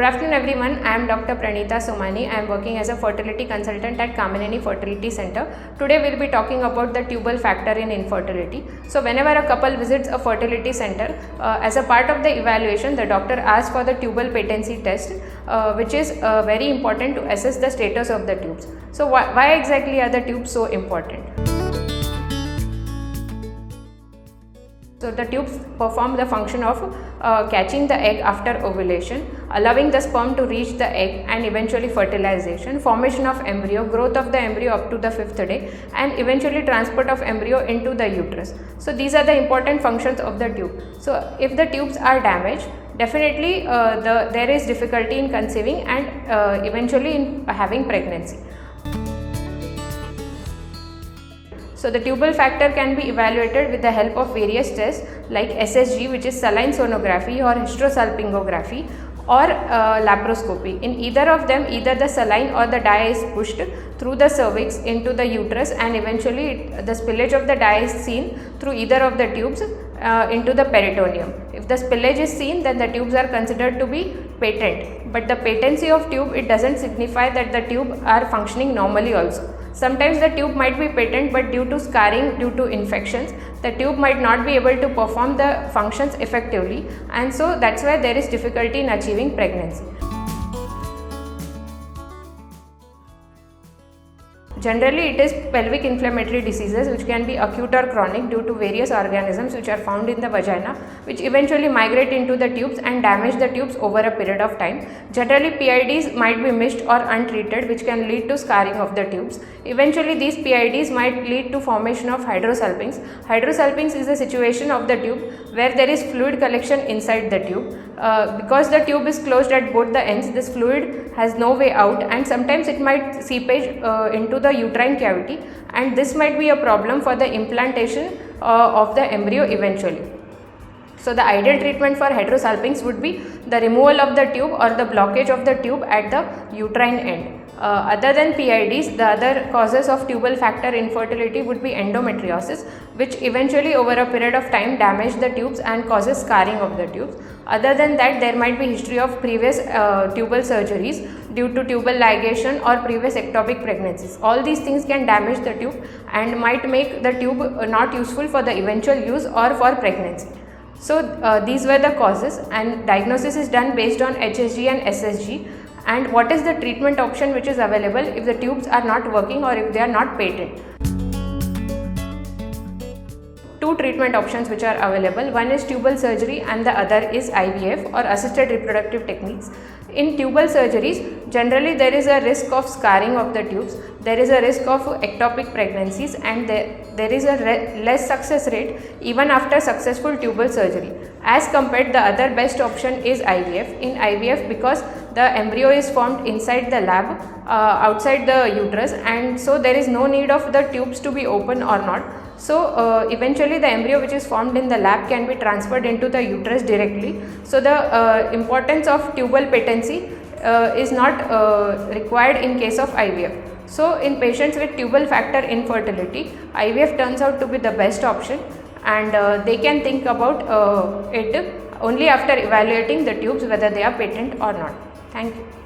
afternoon everyone, I am Dr. Pranita Somani. I am working as a fertility consultant at Kamineni Fertility Center. Today we will be talking about the tubal factor in infertility. So whenever a couple visits a fertility center, as a part of the evaluation, the doctor asks for the tubal patency test, which is very important to assess the status of the tubes. So why exactly are the tubes so important? So the tubes perform the function of catching the egg after ovulation, allowing the sperm to reach the egg and eventually fertilization, formation of embryo, growth of the embryo up to the 5th day, and eventually transport of embryo into the uterus. So these are the important functions of the tube. So if the tubes are damaged, definitely there is difficulty in conceiving and eventually in having pregnancy. So the tubal factor can be evaluated with the help of various tests like SSG, which is saline sonography, or hysterosalpingography, or laparoscopy. In either of them, either the saline or the dye is pushed through the cervix into the uterus, and eventually the spillage of the dye is seen through either of the tubes into the peritoneum. If the spillage is seen, then the tubes are considered to be patent. But the patency of tube, it doesn't signify that the tube are functioning normally also. Sometimes the tube might be patent, but due to scarring, due to infections, the tube might not be able to perform the functions effectively, and so that's why there is difficulty in achieving pregnancy. Generally, it is pelvic inflammatory diseases which can be acute or chronic due to various organisms which are found in the vagina, which eventually migrate into the tubes and damage the tubes over a period of time. Generally, PIDs might be missed or untreated, which can lead to scarring of the tubes. Eventually, these PIDs might lead to formation of hydrosalpinx. Hydrosalpinx is a situation of the tube where there is fluid collection inside the tube. Because the tube is closed at both the ends, this fluid has no way out, and sometimes it might seepage into the uterine cavity, and this might be a problem for the implantation of the embryo eventually. So the ideal treatment for hydrosalpinx would be the removal of the tube or the blockage of the tube at the uterine end. Other than PIDs, the other causes of tubal factor infertility would be endometriosis, which eventually over a period of time damage the tubes and causes scarring of the tubes. Other than that, there might be history of previous tubal surgeries due to tubal ligation or previous ectopic pregnancies. All these things can damage the tube and might make the tube not useful for the eventual use or for pregnancy. So these were the causes, and diagnosis is done based on HSG and SSG. And what is the treatment option which is available if the tubes are not working or if they are not patent? Two treatment options which are available. One is tubal surgery and the other is IVF or assisted reproductive techniques. In tubal surgeries, generally there is a risk of scarring of the tubes, there is a risk of ectopic pregnancies, and there is a less success rate even after successful tubal surgery. As compared, the other best option is IVF. In IVF, because the embryo is formed inside the lab, outside the uterus, and so there is no need of the tubes to be open or not. So eventually the embryo which is formed in the lab can be transferred into the uterus directly. So the importance of tubal patency is not required in case of IVF. So in patients with tubal factor infertility, IVF turns out to be the best option, and they can think about it only after evaluating the tubes whether they are patent or not. Thank you.